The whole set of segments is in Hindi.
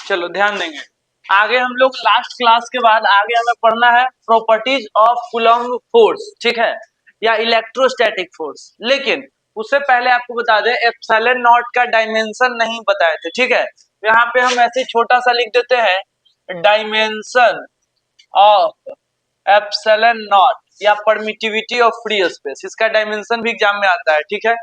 चलो ध्यान देंगे। आगे हम लोग लास्ट क्लास के बाद आगे हमें पढ़ना है प्रॉपर्टीज ऑफ कूलम्ब फोर्स, ठीक है, या इलेक्ट्रोस्टैटिक फोर्स। लेकिन उससे पहले आपको बता दें एप्सिलॉन नॉट का डायमेंशन नहीं बताए थे, ठीक है। यहाँ पे हम ऐसे छोटा सा लिख देते हैं डायमेंशन ऑफ एप्सिलॉन नॉट या परमिटिविटी ऑफ फ्री स्पेस, इसका डायमेंशन भी एग्जाम में आता है, ठीक है।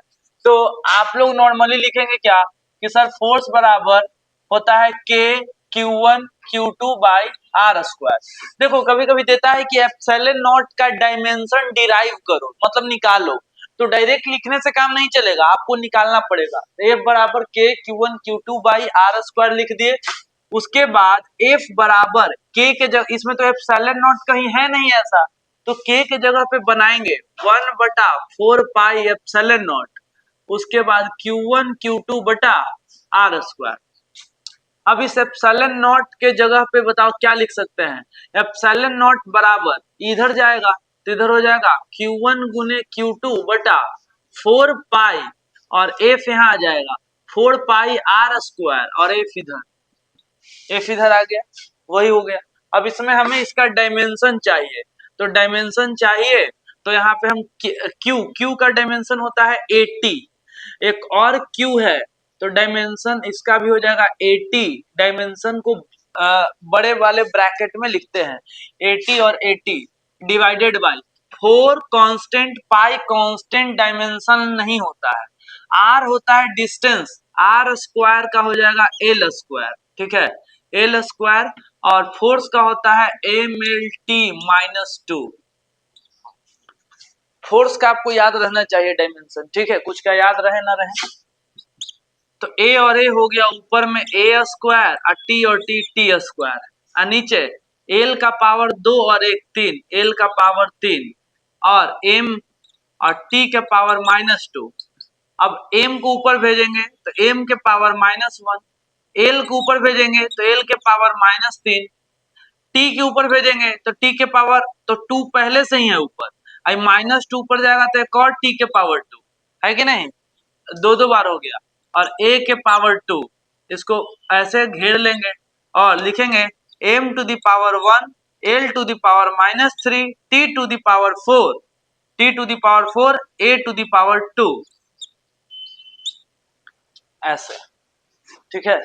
तो आप लोग नॉर्मली लिखेंगे क्या कि सर फोर्स बराबर होता है के Q1 Q2 by R square. देखो कभी कभी देता है कि एप्सिलॉन नॉट का डायमेंशन डिराइव करो, मतलब निकालो, तो डायरेक्ट लिखने से काम नहीं चलेगा, आपको निकालना पड़ेगा। F बराबर के Q1 Q2 by R square लिख दिए। उसके बाद F बराबर के जगह, इसमें तो एप्सिलॉन नॉट कहीं है नहीं ऐसा, तो के जगह पे बनाएंगे 1/4 पाई एप्सिलॉन नॉट, उसके बाद Q1 Q2 बटा आर स्क्वायर। अब इस एप्सिलॉन नॉट के जगह पे बताओ क्या लिख सकते हैं। एप्सिलॉन नॉट बराबर इधर जाएगा तो इधर हो जाएगा Q1 गुने Q2 बटा 4 पाई, और F यहाँ आ जाएगा 4 पाई आर स्क्वायर, और F इधर आ गया, वही हो गया। अब इसमें हमें इसका डायमेंशन चाहिए, तो डायमेंशन चाहिए तो यहाँ पे हम Q का डायमेंशन होता है 80, एक और Q है तो डायमेंशन इसका भी हो जाएगा 80। डायमेंशन को बड़े वाले ब्रैकेट में लिखते हैं 80, और 80 divided by 4 constant, pi constant dimension नहीं होता है, आर होता है डिस्टेंस, आर स्क्वायर का हो जाएगा एल स्क्वायर, ठीक है, एल स्क्वायर, और फोर्स का होता है MLT-2। फोर्स का आपको याद रहना चाहिए डायमेंशन, ठीक है, कुछ का याद रहे ना रहे। तो ए और ए हो गया ऊपर में ए स्क्वायर, और टी टी स्क्वायर, और नीचे एल का पावर 2 और 1 3, एल का पावर 3, और एम और टी के पावर -2। अब एम को ऊपर भेजेंगे तो एम के पावर -1, एल को ऊपर भेजेंगे तो एल के पावर -3, टी के ऊपर भेजेंगे तो टी के पावर, तो 2 पहले से ही है ऊपर, अब -2 ऊपर जाएगा तो एक और टी के पावर 2 है कि नहीं, दो बार हो गया, और a के पावर 2, इसको ऐसे घेर लेंगे और लिखेंगे m to the power 1, l to the power -3, t to the power 4, t to the power 4, a to the power 2, ऐसे, ठीक है।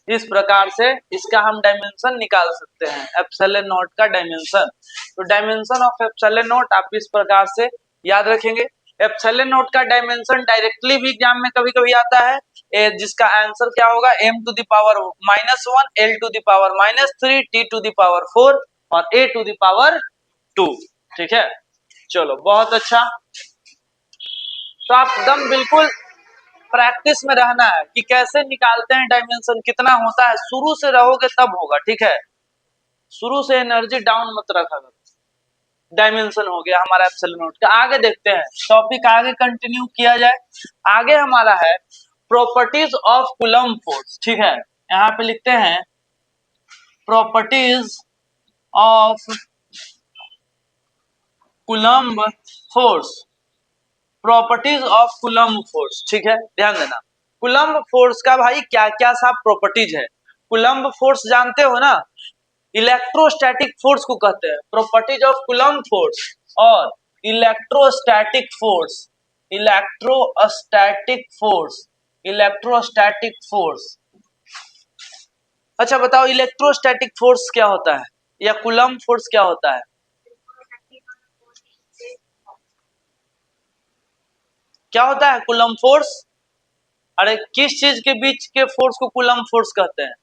इस प्रकार से इसका हम डायमेंशन निकाल सकते हैं, एप्सिलॉन नॉट का डायमेंशन। तो डायमेंशन ऑफ एप्सिलॉन नॉट आप इस प्रकार से याद रखेंगे। एप्सिलॉन नॉट का डायमेंशन डायरेक्टली भी एग्जाम में कभी कभी आता है, जिसका आंसर क्या होगा m to the power -1, l to the power -3, t to the power 4, और a टू द पावर 2, ठीक है। चलो बहुत अच्छा। तो आप एकदम बिल्कुल प्रैक्टिस में रहना है कि कैसे निकालते हैं डायमेंशन, कितना होता है, शुरू से रहोगे तब होगा, ठीक है। शुरू से एनर्जी डाउन मत रखा करो। डायमेंशन हो गया हमारा एप्सिलॉन नॉट का। आगे देखते हैं, टॉपिक आगे कंटिन्यू किया जाए। आगे हमारा है प्रॉपर्टीज ऑफ कूलम्ब फोर्स, ठीक है। यहाँ पे लिखते हैं properties of coulomb force, properties of coulomb force, ठीक है, ध्यान देना। कूलम्ब फोर्स का भाई क्या क्या सा प्रॉपर्टीज है। कूलम्ब फोर्स जानते हो ना, इलेक्ट्रोस्टैटिक फोर्स को कहते हैं। प्रॉपर्टीज ऑफ कूलम्ब फोर्स और electrostatic force, electrostatic force, electrostatic force. अच्छा बताओ इलेक्ट्रोस्टैटिक फोर्स क्या होता है, या कूलम्ब फोर्स क्या होता है? क्या होता है कूलम्ब फोर्स? अरे किस चीज के बीच के फोर्स को कूलम्ब फोर्स कहते हैं?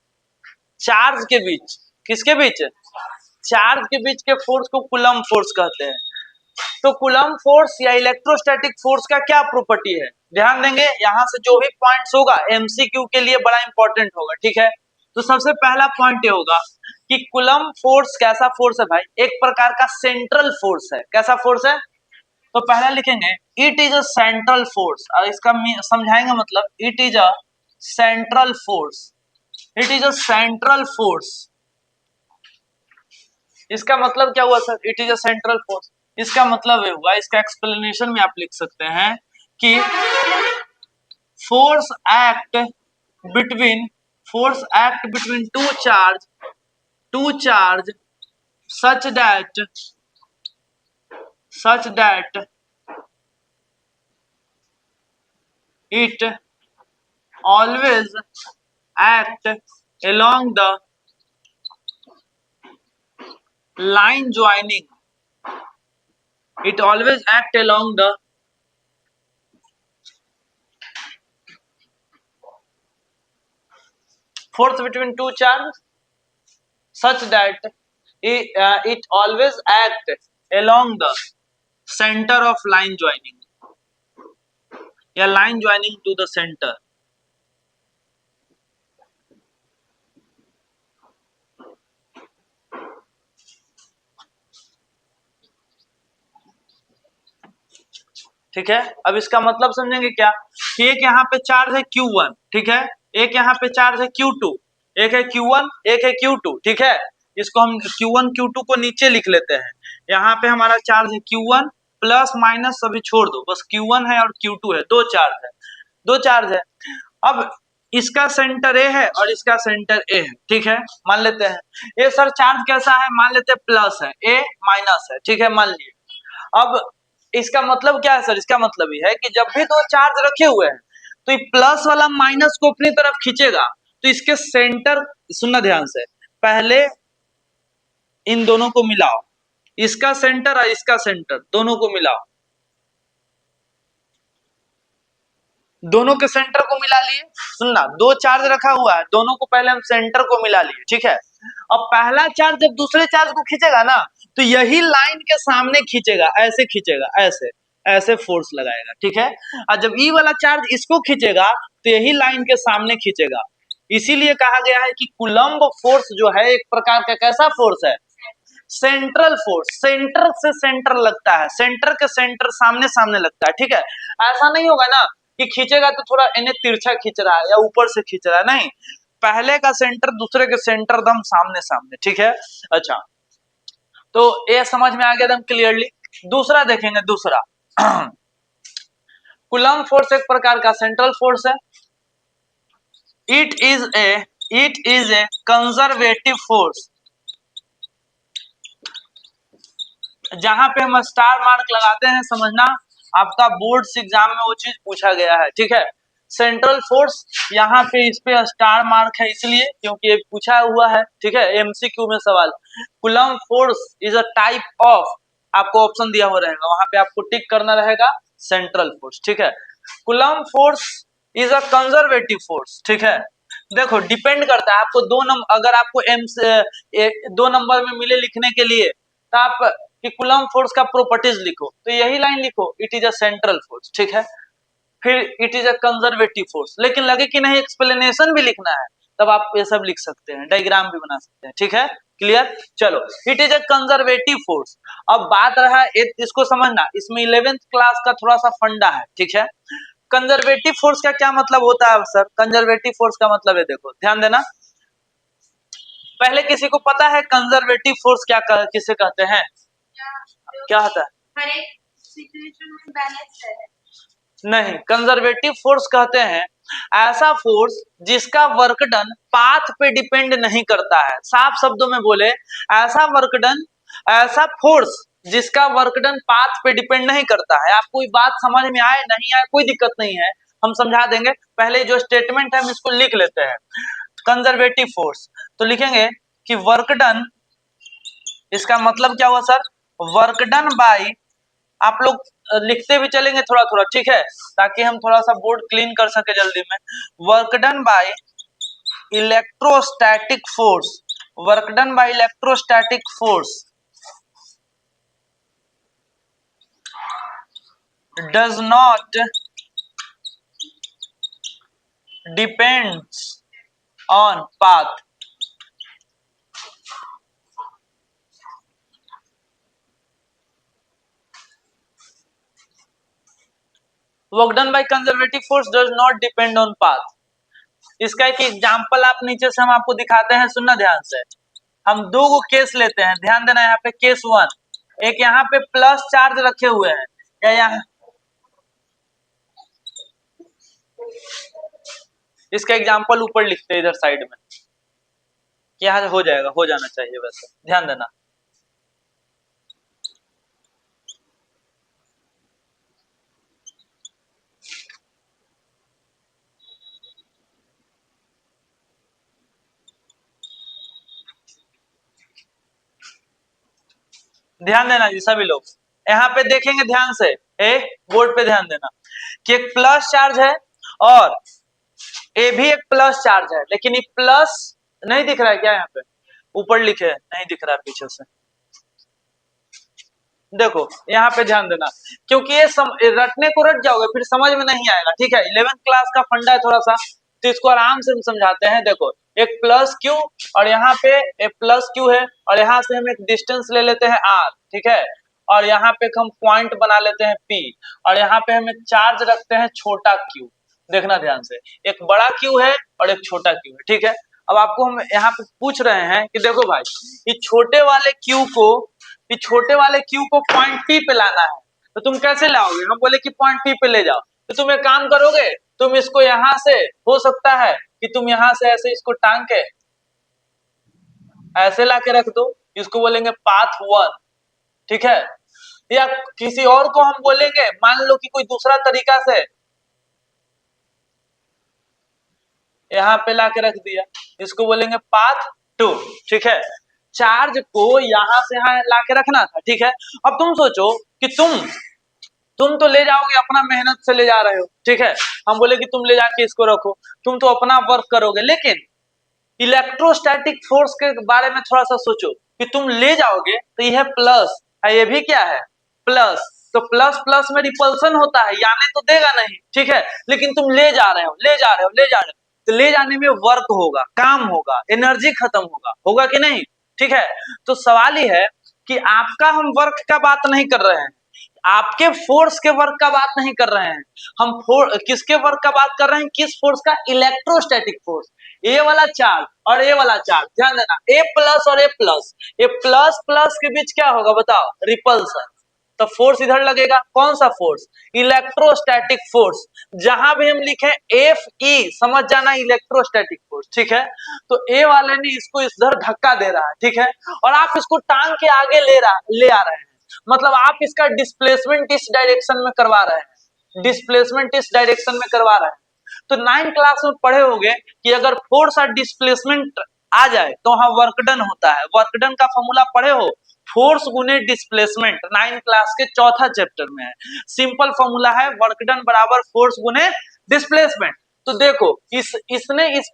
चार्ज के बीच। किसके बीच? चार्ज के बीच के फोर्स को कूलम्ब फोर्स कहते हैं। तो कूलम्ब फोर्स या इलेक्ट्रोस्टैटिक फोर्स का क्या प्रॉपर्टी है, ध्यान देंगे। यहां से जो भी पॉइंट्स होगा एमसीक्यू के लिए बड़ा इंपॉर्टेंट होगा, ठीक है। तो सबसे पहला पॉइंट ये होगा कि कूलम्ब फोर्स कैसा फोर्स है भाई, एक प्रकार का सेंट्रल फोर्स है। कैसा फोर्स है? तो पहला लिखेंगे it is a central force, और इसका समझाएंगे मतलब it is a central force, it is a central force. इसका मतलब क्या हुआ sir, it is a central force? इसका मतलब ये हुआ, इसका एक्सप्लेनेशन में आप लिख सकते हैं कि force act between force act between two charge such that it always act along the line joining. It always act along the force between two charges such that it always act along the center of line joining, या line joining to the center. ठीक है, अब इसका मतलब समझेंगे क्या कि एक यहाँ पे चार्ज है Q1, ठीक है, एक यहाँ पे चार्ज है Q2, एक है Q1 एक है Q2, ठीक है, इसको हम Q1 Q2 को नीचे लिख लेते हैं। यहाँ पे हमारा चार्ज है Q1, प्लस माइनस सभी छोड़ दो, बस Q1 है और Q2 है, दो चार्ज है। अब इसका सेंटर ए है और इसका सेंटर ए है, ठीक है, मान लेते हैं। ये सर चार्ज कैसा है, मान लेते हैं प्लस है, ए माइनस है, ठीक है, मान लिए। अब इसका मतलब क्या है सर, इसका मतलब ये है कि जब भी दो चार्ज रखे हुए हैं तो ये प्लस वाला माइनस को अपनी तरफ खींचेगा, तो इसके सेंटर, सुनना ध्यान से, पहले इन दोनों को मिलाओ, इसका सेंटर और इसका सेंटर दोनों को मिलाओ, दोनों के सेंटर को मिला लिए। सुनना, दो चार्ज रखा हुआ है, दोनों को पहले हम सेंटर को मिला लिए, ठीक है। अब पहला चार्ज जब दूसरे चार्ज को खींचेगा ना, तो यही लाइन के सामने खींचेगा, ऐसे खींचेगा, ऐसे फोर्स लगाएगा, ठीक है। और जब ई वाला चार्ज इसको खींचेगा तो यही लाइन के सामने खींचेगा। इसीलिए कहा गया है कि कूलम्ब फोर्स जो है एक प्रकार का कैसा फोर्स है, सेंट्रल फोर्स, सेंटर से सेंटर लगता है, सेंटर के सेंटर सामने सामने लगता है, ठीक है। ऐसा नहीं होगा ना कि खींचेगा तो थोड़ा इन्हें तिरछा खींच रहा है या ऊपर से खींच रहा है, नहीं, पहले का सेंटर दूसरे के सेंटर दम सामने सामने, ठीक है। अच्छा, तो ये समझ में आ गया एकदम क्लियरली। दूसरा देखेंगे, दूसरा कूलम्ब फोर्स एक प्रकार का सेंट्रल फोर्स है। It is a conservative force. जहां पे हम स्टार मार्क लगाते हैं, समझना आपका बोर्ड्स एग्जाम में वो चीज पूछा गया है, ठीक है। सेंट्रल फोर्स, यहाँ पे इस पे स्टार मार्क है इसलिए क्योंकि ये पूछा हुआ है, ठीक है, एमसीक्यू में सवाल। Coulomb force is a type of, आपको ऑप्शन दिया हुआ रहेगा, वहां पे आपको टिक करना रहेगा सेंट्रल फोर्स, ठीक है। Coulomb force is a conservative force, ठीक है। देखो डिपेंड करता है, आपको दो नंबर, अगर आपको दो नंबर में मिले लिखने के लिए, तो आप कि कूलम्ब फोर्स का प्रॉपर्टीज लिखो, तो यही लाइन लिखो, it is a central force, ठीक है। फिर it is a conservative force, लेकिन लगे कि नहीं एक्सप्लेनेशन भी लिखना है, तब आप ये सब लिख सकते हैं, डायग्राम भी बना सकते हैं, ठीक है, क्लियर। चलो, it is a conservative force. अब बात रहा इसको समझना, इसमें 11th क्लास का थोड़ा सा फंडा है, ठीक है। कंजर्वेटिव फोर्स का क्या मतलब होता है सर, कंजर्वेटिव फोर्स का मतलब है, देखो ध्यान देना, पहले किसी को पता है कंजर्वेटिव फोर्स किसे कहते हैं, क्या होता है, हर एक सिचुएशन में बैलेंस है। नहीं, कंजर्वेटिव फोर्स कहते हैं ऐसा फोर्स जिसका वर्क डन पाथ पे डिपेंड नहीं करता है। साफ शब्दों में बोले, ऐसा फोर्स जिसका वर्क डन पाथ पे डिपेंड नहीं करता है। आपको ये बात समझ में आए नहीं आए कोई दिक्कत नहीं है, हम समझा देंगे। पहले जो स्टेटमेंट है हम इसको लिख लेते हैं, कंजर्वेटिव फोर्स, तो लिखेंगे कि वर्क डन, इसका मतलब क्या हुआ सर, वर्क डन बाय, आप लोग लिखते भी चलेंगे थोड़ा थोड़ा, ठीक है, ताकि हम थोड़ा सा बोर्ड क्लीन कर सके जल्दी में। Work done by electrostatic force, work done by electrostatic force does not depends on path. Work done by conservative force does not depend on path. इसका एक एग्जांपल आप नीचे से हम आपको दिखाते हैं, सुनना ध्यान से। हम दो को केस लेते हैं, ध्यान देना, यहाँ पे केस 1, एक यहाँ पे प्लस चार्ज रखे हुए हैं, या यहाँ इसका एग्जाम्पल ऊपर लिखते हैं इधर साइड में, यहाँ हो जाएगा, हो जाना चाहिए, वैसे ध्यान देना। ध्यान देना जी सभी लोग, यहाँ पे देखेंगे ध्यान से, बोर्ड पे ध्यान देना कि एक प्लस चार्ज है और ए भी एक प्लस चार्ज है, लेकिन ये प्लस नहीं दिख रहा है क्या, यहाँ पे ऊपर लिखे नहीं दिख रहा है पीछे से, देखो यहाँ पे ध्यान देना, क्योंकि ये रटने को रट जाओगे फिर समझ में नहीं आएगा, ठीक है। 11th क्लास का फंडा है थोड़ा सा, तो इसको आराम से हम समझाते हैं। देखो एक प्लस क्यू और यहाँ पे एक प्लस क्यू है, और यहाँ से हम एक डिस्टेंस ले लेते हैं आर, ठीक है, और यहाँ पे हम पॉइंट बना लेते हैं पी, और यहाँ पे हम एक चार्ज रखते हैं छोटा क्यू। देखना ध्यान से, एक बड़ा क्यू है और एक छोटा क्यू है, ठीक है। अब आपको हम यहाँ पे पूछ रहे हैं कि देखो भाई, ये छोटे वाले क्यू को पॉइंट पी पे लाना है, तो तुम कैसे लाओगे? हम बोले कि पॉइंट पी पे ले जाओ, तो तुम एक काम करोगे, तुम इसको यहाँ से, हो सकता है कि तुम यहाँ से ऐसे इसको टांग के ऐसे ला के रख दो, इसको बोलेंगे पाथ 1, ठीक है। या किसी और को हम बोलेंगे, मान लो कि कोई दूसरा तरीका से यहाँ पे ला के रख दिया, इसको बोलेंगे पाथ 2, ठीक है। चार्ज को यहाँ से यहाँ ला के रखना था, ठीक है। अब तुम सोचो कि तुम तो ले जाओगे, अपना मेहनत से ले जा रहे हो, ठीक है। हम बोले कि तुम ले जाके इसको रखो, तुम तो अपना वर्क करोगे, लेकिन इलेक्ट्रोस्टैटिक फोर्स के बारे में थोड़ा सा सोचो कि तुम ले जाओगे तो यह प्लस है, ये भी क्या है, प्लस, तो प्लस प्लस में रिपल्सन होता है, यानी तो देगा नहीं, ठीक है। लेकिन तुम ले जा रहे हो, तो ले जाने में वर्क होगा, काम होगा, एनर्जी खत्म होगा, होगा कि नहीं, ठीक है। तो सवाल ही है कि आपका हम वर्क का बात नहीं कर रहे हैं, आपके फोर्स के वर्क का बात नहीं कर रहे हैं, हम किसके वर्क का बात कर रहे हैं, किस फोर्स का, इलेक्ट्रोस्टैटिक फोर्स। ए वाला चार्ज और ए वाला चार्ज, ध्यान देना, ए प्लस और ए प्लस, ये प्लस प्लस के बीच क्या होगा बताओ, रिपल्सन, तो फोर्स इधर लगेगा, कौन सा फोर्स, इलेक्ट्रोस्टैटिक फोर्स। जहां भी हम लिखे एफ ई, समझ जाना इलेक्ट्रोस्टैटिक फोर्स, ठीक है। तो ए वाले ने इसको इधर धक्का दे रहा है, ठीक है, और आप इसको टांग के आगे ले आ रहे हैं, मतलब आप इसका डिस्प्लेसमेंट इस डायरेक्शन में करवा रहे हैं, तो 9 क्लास में पढ़े होंगे कि अगर फोर्स और डिस्प्लेसमेंट आ जाए तो वहां वर्क डन होता है। वर्क डन का फॉर्मूला पढ़े हो, फोर्स गुने डिस्प्लेसमेंट, 9 क्लास के चौथा चैप्टर में है। सिंपल फॉर्मूला है, वर्क डन बराबर फोर्स गुने डिस्प्लेसमेंट। तो देखो इसने इस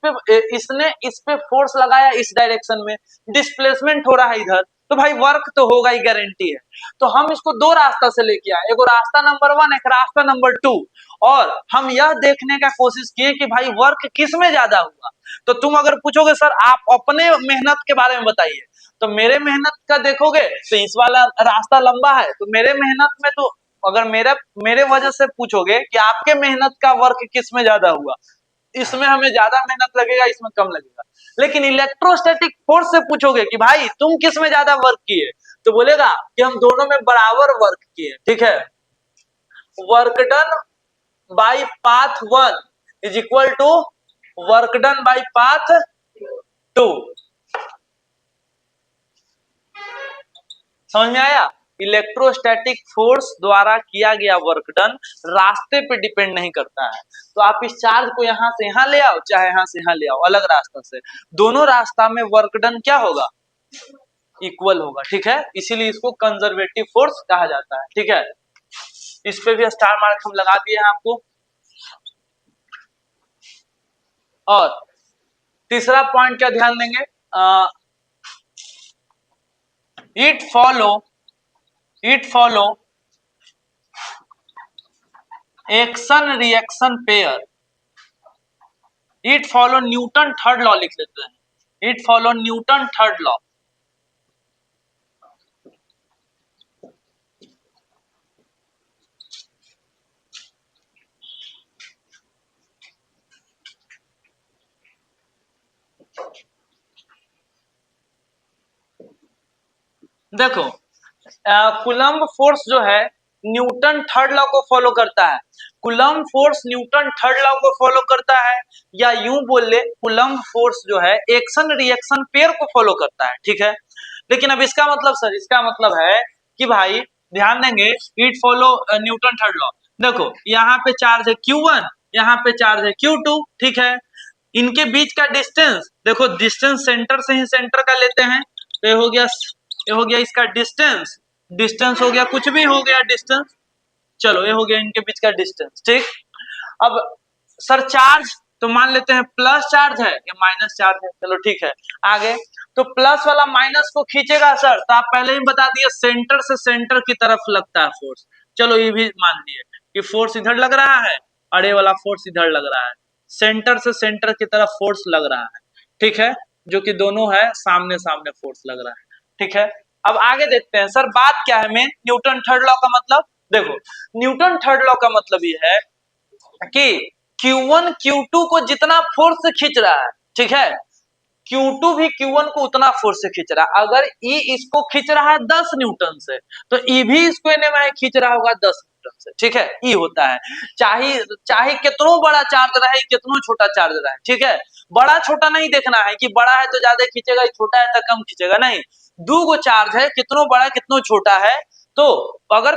पे फोर्स लगाया इस डायरेक्शन में, डिस्प्लेसमेंट हो रहा है इधर, तो भाई वर्क तो होगा ही, गारंटी है। तो हम इसको दो रास्ता से लेके आए, एक रास्ता नंबर 1, एक रास्ता नंबर 2, और हम यह देखने का कोशिश किए कि भाई वर्क किस में ज्यादा हुआ। तो तुम अगर पूछोगे सर आप अपने मेहनत के बारे में बताइए, तो मेरे मेहनत का देखोगे तो इस वाला रास्ता लंबा है, तो मेरे मेहनत में तो अगर मेरे वजह से पूछोगे कि आपके मेहनत का वर्क किस में ज्यादा हुआ, इसमें हमें ज्यादा मेहनत लगेगा, इसमें कम लगेगा। लेकिन इलेक्ट्रोस्टैटिक फोर्स से पूछोगे कि भाई तुम किस में ज्यादा वर्क किए, तो बोलेगा कि हम दोनों में बराबर वर्क किए, ठीक है। Work done by path 1 is equal to work done by path 2। समझ में आया? इलेक्ट्रोस्टैटिक फोर्स द्वारा किया गया वर्क डन रास्ते पे डिपेंड नहीं करता है। तो आप इस चार्ज को यहां से यहां ले आओ, चाहे यहां से यहां ले आओ, अलग रास्ता से, दोनों रास्ता में वर्क डन क्या होगा, इक्वल होगा, ठीक है। इसीलिए इसको कंजर्वेटिव फोर्स कहा जाता है, ठीक है। इस पे भी स्टार मार्क हम लगा दिए हैं आपको। और तीसरा पॉइंट क्या ध्यान देंगे, it follow action reaction pair, it follow Newton third law लिख लेते हैं, it follow Newton third law. देखो कूलम्ब फोर्स जो है न्यूटन थर्ड लॉ को फॉलो करता है, coulomb force Newton third law को फॉलो करता है, या यूं बोल ले कूलम्ब फोर्स जो है एक्शन रिएक्शन पेयर को फॉलो करता है, ठीक है। लेकिन अब इसका मतलब सर, इसका मतलब है कि भाई ध्यान देंगे, it follow Newton third law. देखो यहाँ पे चार्ज है Q1, यहाँ पे चार्ज है Q2, ठीक है। इनके बीच का डिस्टेंस देखो, डिस्टेंस सेंटर से ही सेंटर का लेते हैं, तो ये हो गया इसका डिस्टेंस, डिस्टेंस हो गया, कुछ भी हो गया डिस्टेंस, चलो ये हो गया इनके बीच का डिस्टेंस, ठीक। अब सर चार्ज तो मान लेते हैं प्लस चार्ज है या माइनस चार्ज है, चलो ठीक है। आगे तो प्लस वाला माइनस को खींचेगा सर, तो आप पहले ही बता दिए सेंटर से सेंटर की तरफ लगता है फोर्स, चलो ये भी मान लिए कि फोर्स इधर लग रहा है और ये वाला फोर्स इधर लग रहा है, सेंटर से सेंटर की तरफ फोर्स लग रहा है, ठीक है, जो कि दोनों है सामने सामने फोर्स लग रहा है, ठीक है। अब आगे देखते हैं सर बात क्या है में न्यूटन थर्ड लॉ का मतलब। देखो न्यूटन थर्ड लॉ का मतलब ये है कि Q1 Q2 को जितना फोर्स से खींच रहा है, ठीक है, Q2 भी Q1 को उतना फोर्स से खींच रहा है। अगर E इसको खींच रहा है 10 न्यूटन से, तो E भी इसको खींच रहा होगा 10 न्यूटन से, ठीक है। E होता है, चाहे चाहे कितना बड़ा चार्ज रहे, कितना छोटा चार्ज रहे, ठीक है। बड़ा छोटा नहीं देखना है कि बड़ा है तो ज्यादा खींचेगा, छोटा है तो कम खींचेगा, नहीं। दो गो चार्ज है, कितना बड़ा कितना छोटा है, तो अगर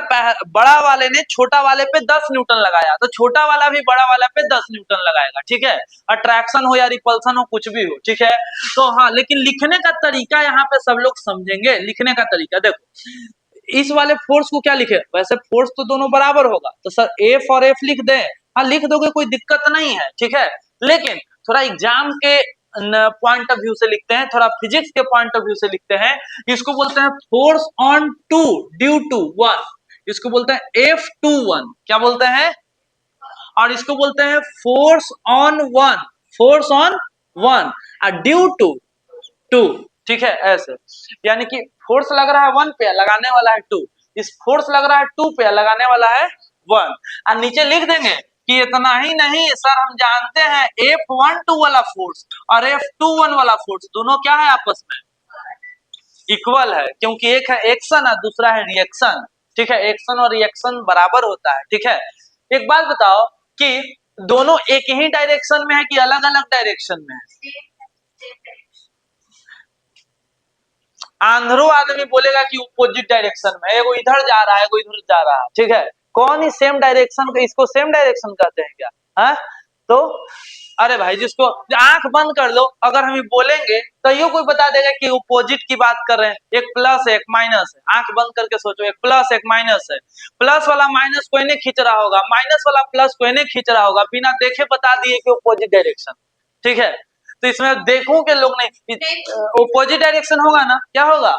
बड़ा वाले ने छोटा वाले पे 10 न्यूटन लगाया, तो छोटा वाला भी बड़ा वाला पे 10 न्यूटन लगाएगा, ठीक है। अट्रैक्शन हो या रिपल्सन हो, कुछ भी हो, ठीक है। तो हाँ, लेकिन लिखने का तरीका यहाँ पे सब लोग समझेंगे। लिखने का तरीका देखो, इस वाले फोर्स को क्या लिखे, वैसे फोर्स तो दोनों बराबर होगा, तो सर एफ और एफ लिख दे, हाँ लिख दोगे, कोई दिक्कत नहीं है, ठीक है। लेकिन थोड़ा एग्जाम के पॉइंट ऑफ व्यू से लिखते हैं, थोड़ा फिजिक्स के पॉइंट ऑफ व्यू से लिखते हैं। इसको बोलते हैं force on two due to one, इसको बोलते हैं F21, क्या बोलते हैं, और इसको बोलते हैं force on one, force on one due to two, ठीक है। ऐसे यानी कि फोर्स लग रहा है 1 पे, लगाने वाला है 2, इस फोर्स लग रहा है 2 पे, लगाने वाला है 1, और नीचे लिख देंगे कि इतना ही नहीं सर, हम जानते हैं F12 वाला फोर्स और F21 वाला फोर्स दोनों क्या है, आपस में इक्वल है, क्योंकि एक है एक्शन और दूसरा है रिएक्शन, ठीक है। एक्शन और रिएक्शन बराबर होता है, ठीक है। एक बात बताओ कि दोनों एक ही डायरेक्शन में है कि अलग अलग डायरेक्शन में है? आंध्रो आदमी बोलेगा कि अपोजिट डायरेक्शन में, एगो इधर जा रहा है, एगो इधर जा रहा है, ठीक है। कौन ही सेम डायरेक्शन, इसको सेम डायरेक्शन कहते हैं क्या, है? तो अरे भाई, जिसको आंख बंद कर लो, अगर हम बोलेंगे तो यो कोई बता देगा कि अपोजिट की बात कर रहे हैं, एक प्लस है एक माइनस है, आंख बंद करके सोचो, एक प्लस एक माइनस है, प्लस वाला माइनस कोई नहीं खींच रहा होगा, माइनस वाला प्लस कोई नहीं खींच रहा होगा, बिना देखे बता दिए कि अपोजिट डायरेक्शन, ठीक है। तो इसमें देखो के लोग नहीं, अपोजिट डायरेक्शन होगा ना, क्या होगा,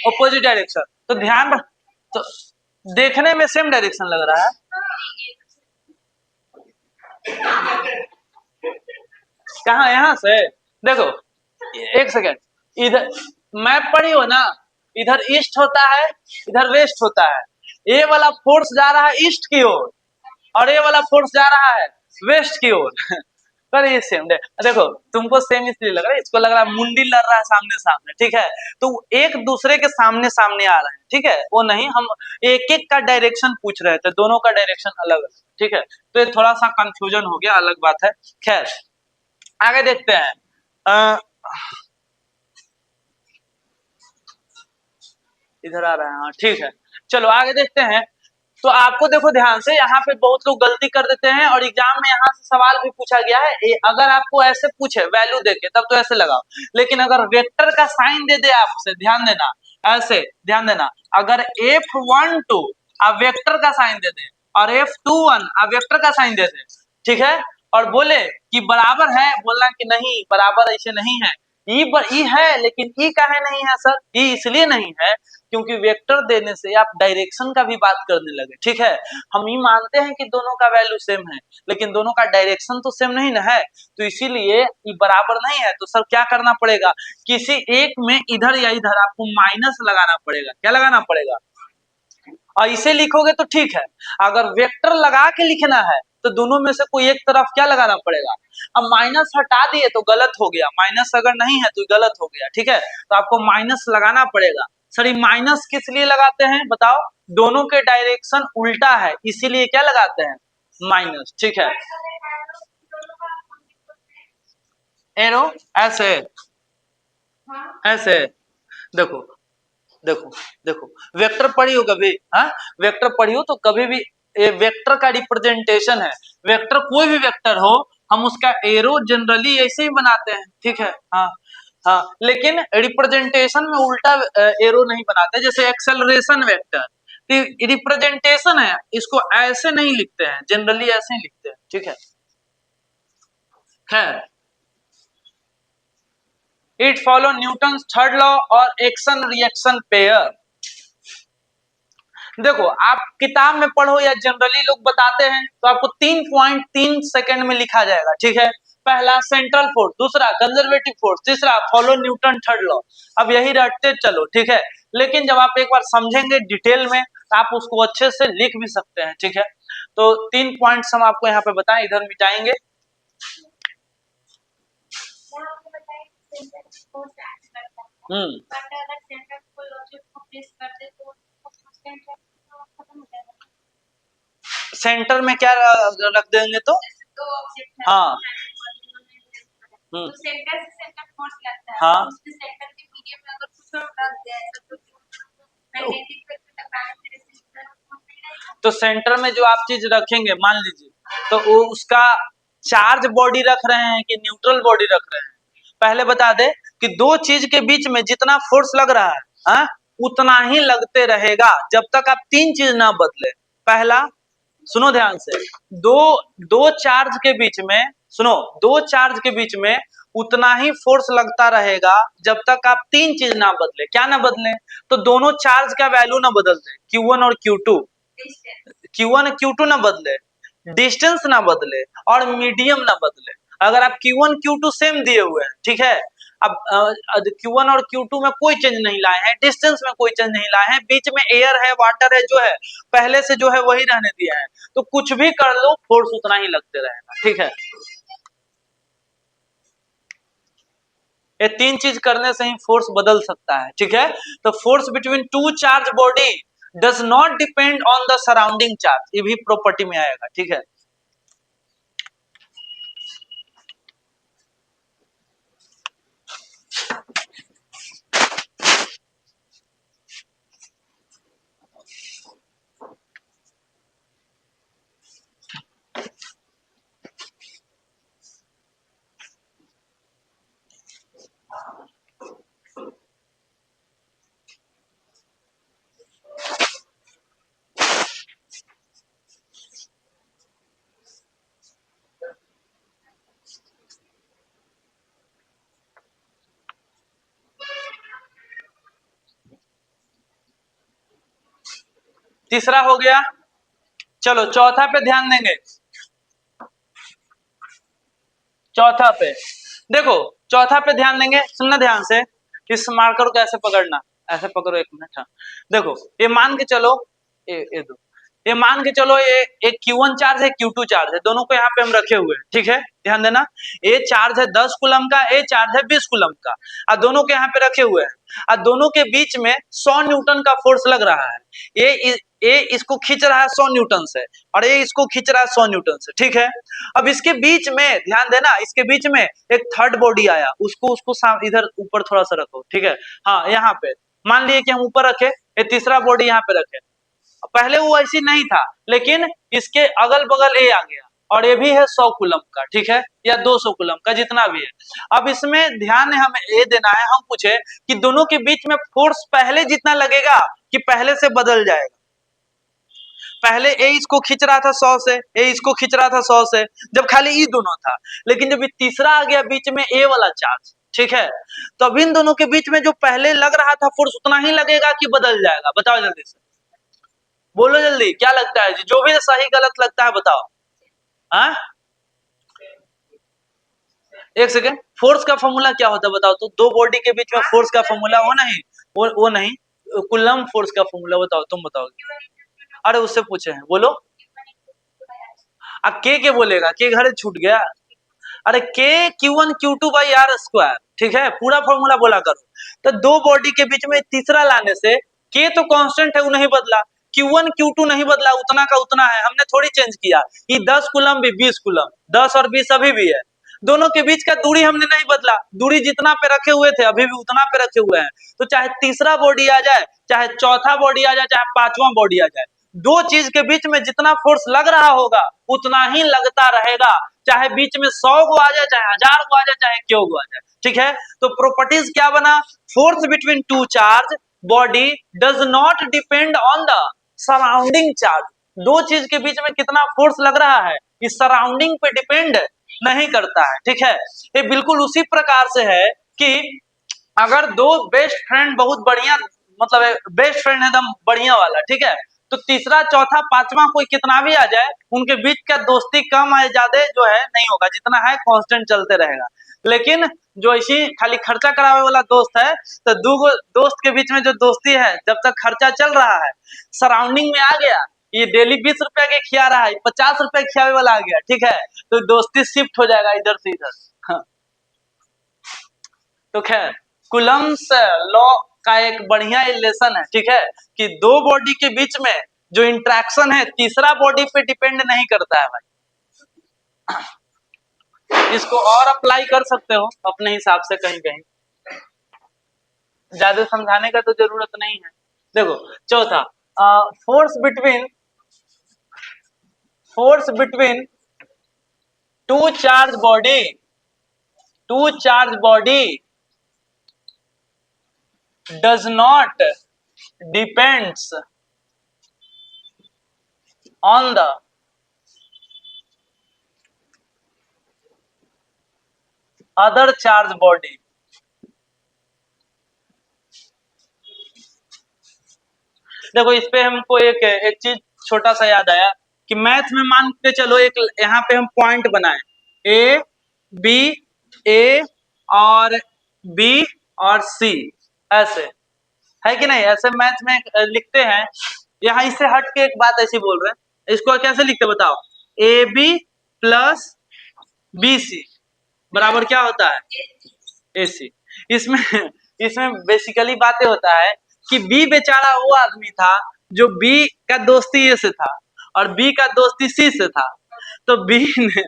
अपोजिट डायरेक्शन, तो ध्यान तो देखने में सेम डायरेक्शन लग रहा है, कहा यहाँ से देखो, एक सेकेंड, इधर मैप पढ़ी हो ना, इधर ईस्ट होता है, इधर वेस्ट होता है, ये वाला फोर्स जा रहा है ईस्ट की ओर और ये वाला फोर्स जा रहा है वेस्ट की ओर पर ये सेम देखो, तुमको सेम इसलिए लग रहा है, इसको लग रहा है मुंडी लड़ रहा है सामने सामने, ठीक है। तो एक दूसरे के सामने सामने आ रहे हैं, ठीक है, वो नहीं, हम एक एक का डायरेक्शन पूछ रहे थे, दोनों का डायरेक्शन अलग अलग, ठीक है। तो ये थोड़ा सा कंफ्यूजन हो गया, अलग बात है। खैर आगे देखते हैं, इधर आ रहा है, हाँ ठीक है, चलो आगे देखते हैं। तो आपको देखो ध्यान से, यहाँ पे बहुत लोग गलती कर देते हैं और एग्जाम में यहाँ से सवाल भी पूछा गया है, अगर आपको ऐसे पूछे वैल्यू देके तब तो ऐसे लगाओ, लेकिन अगर वेक्टर का साइन दे दे आपसे, ध्यान देना, ऐसे ध्यान देना, अगर F12 आप वेक्टर का साइन दे दे और F21 आप वेक्टर का साइन दे दे, ठीक है, और बोले कि बराबर है, बोलना कि नहीं बराबर ऐसे नहीं है, ई है, लेकिन ई काहे नहीं है सर, ई इसलिए नहीं है क्योंकि वेक्टर देने से आप डायरेक्शन का भी बात करने लगे, ठीक है। हम ये मानते हैं कि दोनों का वैल्यू सेम है, लेकिन दोनों का डायरेक्शन तो सेम नहीं ना है, तो इसीलिए ये बराबर नहीं है। तो सर क्या करना पड़ेगा, किसी एक में इधर या इधर आपको माइनस लगाना पड़ेगा, क्या लगाना पड़ेगा, और इसे लिखोगे तो ठीक है, अगर वेक्टर लगा के लिखना है तो दोनों में से कोई एक तरफ क्या लगाना पड़ेगा। अब माइनस हटा दिए तो गलत हो गया, माइनस अगर नहीं है तो गलत हो गया, ठीक है, तो आपको माइनस लगाना पड़ेगा, सॉरी माइनस किस लिए लगाते हैं बताओ, दोनों के डायरेक्शन उल्टा है इसीलिए क्या लगाते हैं, माइनस। ठीक है, एरो ऐसे ऐसे, देखो देखो देखो, वेक्टर पढ़ी हो कभी, हाँ वेक्टर पढ़ी हो तो कभी भी ये वेक्टर का रिप्रेजेंटेशन है, वेक्टर कोई भी वेक्टर हो हम उसका एरो जनरली ऐसे ही बनाते हैं, ठीक है। हाँ हाँ, लेकिन रिप्रेजेंटेशन में उल्टा एरो नहीं बनाते, जैसे एक्सेलरेशन वेक्टर रिप्रेजेंटेशन है, इसको ऐसे नहीं लिखते हैं, जनरली ऐसे ही लिखते हैं, ठीक है। खैर, it follow Newton third law और एक्शन रिएक्शन पेयर। देखो आप किताब में पढ़ो या जनरली लोग बताते हैं तो आपको 3.3 सेकंड में लिखा जाएगा, ठीक है। पहला सेंट्रल फोर्स, दूसरा कंजर्वेटिव फोर्स, तीसरा फॉलो न्यूटन थर्ड लॉ। अब यही रटते चलो, ठीक है। लेकिन जब आप एक बार समझेंगे डिटेल में तो आप उसको अच्छे से लिख भी सकते हैं, ठीक है। तो 3 पॉइंट्स हम आपको यहाँ पे बताएं, इधर मिटाएंगे। सेंटर में क्या रख देंगे तो हाँ तो सेंटर से सेंटर फोर्स लगता है, हाँ उसके सेंटर के मीडियम में अगर कुछ और रख दिया ऐसा तो मैग्नेटिक फील्ड में टकराने से तो सेंटर में जो आप चीज रखेंगे मान लीजिए तो वो उसका चार्ज बॉडी रख रहे हैं कि न्यूट्रल बॉडी रख रहे हैं, पहले बता दे कि दो चीज के बीच में जितना फोर्स लग रहा है हाँ, उतना ही लगते रहेगा जब तक आप तीन चीज ना बदले। पहला सुनो ध्यान से, दो दो चार्ज के बीच में, सुनो दो चार्ज के बीच में उतना ही फोर्स लगता रहेगा जब तक आप तीन चीज ना बदले। क्या ना बदले, तो दोनों चार्ज का वैल्यू ना बदल दे, Q1 और Q2, Q1 Q2 ना बदले, डिस्टेंस ना बदले और मीडियम ना बदले। अगर आप Q1 Q2 सेम दिए हुए हैं, ठीक है, अब Q1 और Q2 में कोई चेंज नहीं लाए हैं, डिस्टेंस में कोई चेंज नहीं लाए हैं, बीच में एयर है वाटर है जो है पहले से जो है वही रहने दिया है, तो कुछ भी कर लो फोर्स उतना ही लगते रहेगा, ठीक है। ये तीन चीज करने से ही फोर्स बदल सकता है, ठीक है। तो force between two charge body does not depend on the surrounding charge, ये भी प्रॉपर्टी में आएगा, ठीक है। तीसरा हो गया, चलो चौथा पे ध्यान देंगे। चौथा पे देखो, चौथा पे ध्यान देंगे, सुनना ध्यान से, इस मार्कर को ऐसे पकड़ना, ऐसे पकड़ो, एक मिनट। हाँ देखो, ये मान के चलो ये दो, ये मान के चलो ये एक Q1 चार्ज है Q2 चार्ज है, दोनों को यहाँ पे हम रखे हुए हैं, ठीक है। ध्यान देना, ये चार्ज है 10 कूलम का, ये चार्ज है 20 कूलम का, और दोनों के यहाँ पे रखे हुए हैं, और दोनों के बीच में 100 न्यूटन का फोर्स लग रहा है। ये इसको खींच रहा है 100 न्यूटन से और ये इसको खींच रहा है 100 न्यूटन से, ठीक है। अब इसके बीच में ध्यान देना, इसके बीच में एक थर्ड बॉडी आया, उसको उसको इधर ऊपर थोड़ा सा रखो, ठीक है। हाँ यहाँ पे मान लिए कि हम ऊपर रखे, ये तीसरा बॉडी यहाँ पे रखे, पहले वो ऐसी नहीं था लेकिन इसके अगल बगल ए आ गया और ये भी है 100 कूलम का, ठीक है, या 200 कूलम का, जितना भी है। अब इसमें ध्यान हमें ये देना है, हम पूछे कि दोनों के बीच में फोर्स पहले जितना लगेगा कि पहले से बदल जाएगा। पहले ए इसको खींच रहा था 100 से, ए इसको खींच रहा था 100 से, जब खाली ई दोनों था, लेकिन जब ये तीसरा आ गया बीच में ए वाला चार्ज, ठीक है, तो अब इन दोनों के बीच में जो पहले लग रहा था फोर्स उतना ही लगेगा कि बदल जाएगा। बताओ जल्दी से, बोलो जल्दी, क्या लगता है, जो भी सही गलत लगता है बताओ। हाँ एक सेकेंड, फोर्स का फॉर्मूला क्या होता है बताओ तो, दो बॉडी के बीच में फोर्स का फॉर्मूला वो नहीं, वो नहीं, कुलम फोर्स का फॉर्मूला बताओ, तुम बताओगे। अरे उससे पूछे हैं, बोलो। अब के बोलेगा, के घर छूट गया। अरे के Q1 Q2 by R square, ठीक है, पूरा फॉर्मूला बोला करो। तो दो बॉडी के बीच में तीसरा लाने से के तो कांस्टेंट है वो नहीं बदला, Q1 Q2 नहीं बदला, उतना का उतना है, हमने थोड़ी चेंज किया। ये 10 कूलम भी 20 कूलम, 10 और 20 अभी भी है, दोनों के बीच का दूरी हमने नहीं बदला, दूरी जितना पे रखे हुए थे अभी भी उतना पे रखे हुए हैं। तो चाहे तीसरा बॉडी आ जाए, चाहे चौथा बॉडी आ जाए, चाहे पांचवा बॉडी आ जाए, दो चीज के बीच में जितना फोर्स लग रहा होगा उतना ही लगता रहेगा, चाहे बीच में 100 गो आ जाए, चाहे 1000 गो आ जाए, चाहे क्यों गो आ जाए। ठीक है, तो प्रॉपर्टीज क्या बना, force between two charge body does not depend on the surrounding charge. दो चीज के बीच में कितना फोर्स लग रहा है इस सराउंडिंग पे डिपेंड नहीं करता है। ठीक है, ये बिल्कुल उसी प्रकार से है कि अगर दो बेस्ट फ्रेंड बहुत बढ़िया, मतलब बेस्ट फ्रेंड एकदम बढ़िया वाला, ठीक है, तो तीसरा चौथा पांचवा कोई कितना भी आ जाए, उनके बीच का दोस्ती कम है ज्यादा जो है नहीं होगा, जितना है कांस्टेंट चलते रहेगा। लेकिन जो इसी खाली खर्चा करावे वाला दोस्त है, तो दो दोस्त के बीच में जो दोस्ती है, जब तक खर्चा चल रहा है, सराउंडिंग में आ गया, ये डेली 20 रुपया के खिया रहा है, 50 रुपया खियावे वाला आ गया, ठीक है, तो दोस्ती शिफ्ट हो जाएगा इधर से इधर। हाँ। तो खैर कूलम्स लॉ का एक बढ़िया रिलेशन है, ठीक है, कि दो बॉडी के बीच में जो इंट्रैक्शन है तीसरा बॉडी पे डिपेंड नहीं करता है भाई। इसको और अप्लाई कर सकते हो अपने हिसाब से, कहीं कहीं ज्यादा समझाने का तो जरूरत नहीं है। देखो चौथा, force between two charge body does not depends on the other charge body। देखो इस पे हमको एक चीज छोटा सा याद आया कि मैथ में मान के चलो एक यहाँ पे हम पॉइंट बनाए ए और बी और सी, ऐसे है कि नहीं, ऐसे मैथ में लिखते हैं। यहाँ इससे हट के एक बात ऐसी बोल रहे हैं, इसको कैसे लिखते बताओ, A B plus B C बराबर क्या होता है, ए सी। इसमें इसमें बेसिकली बातें होता है कि बी बेचारा वो आदमी था जो बी का दोस्ती ए से था और बी का दोस्ती सी से था, तो बी ने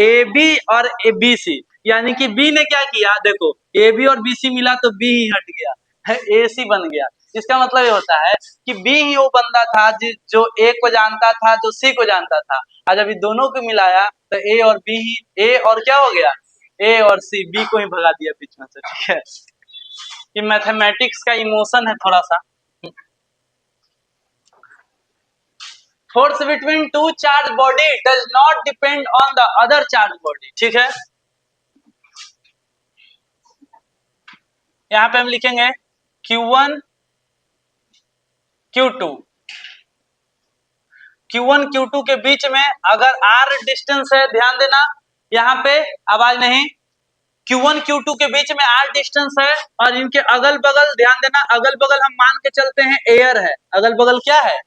ए बी और ए बी सी, यानी कि बी ने क्या किया, देखो ए बी और बी सी मिला तो बी ही हट गया, ए सी बन गया। इसका मतलब ये होता है कि बी ही वो बंदा था जो ए को जानता था, जो सी को जानता था, और जब दोनों को मिलाया तो ए और बी ही, ए और क्या हो गया, ए और सी, बी को ही भगा दिया बीच में से। ठीक है, ये मैथमेटिक्स का इमोशन है थोड़ा सा। Force between two charge body does not depend on the other charge body. ठीक है, यहां पे हम लिखेंगे Q1 Q2, Q1 Q2 के बीच में अगर R डिस्टेंस है, ध्यान देना यहाँ पे आवाज नहीं, Q1 Q2 के बीच में R डिस्टेंस है और इनके अगल बगल, ध्यान देना अगल बगल हम मान के चलते हैं एयर है, अगल बगल क्या है,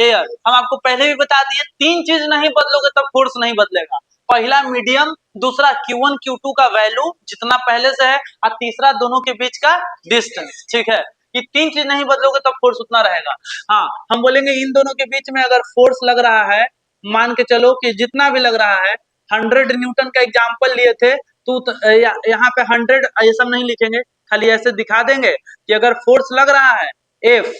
एयर। हम आपको पहले भी बता दिए तीन चीज नहीं बदलोगे तब फोर्स नहीं बदलेगा, पहला मीडियम, दूसरा Q1 Q2 का वैल्यू जितना पहले से है, और तीसरा दोनों के बीच का डिस्टेंस। ठीक है, ये तीन चीज नहीं बदलोगे तब फोर्स उतना रहेगा। हाँ, हम बोलेंगे इन दोनों के बीच में अगर फोर्स लग रहा है, मान के चलो कि जितना भी लग रहा है, 100 न्यूटन का एग्जाम्पल लिए थे, तो यहाँ पे 100 ये सब नहीं लिखेंगे, खाली ऐसे दिखा देंगे कि अगर फोर्स लग रहा है F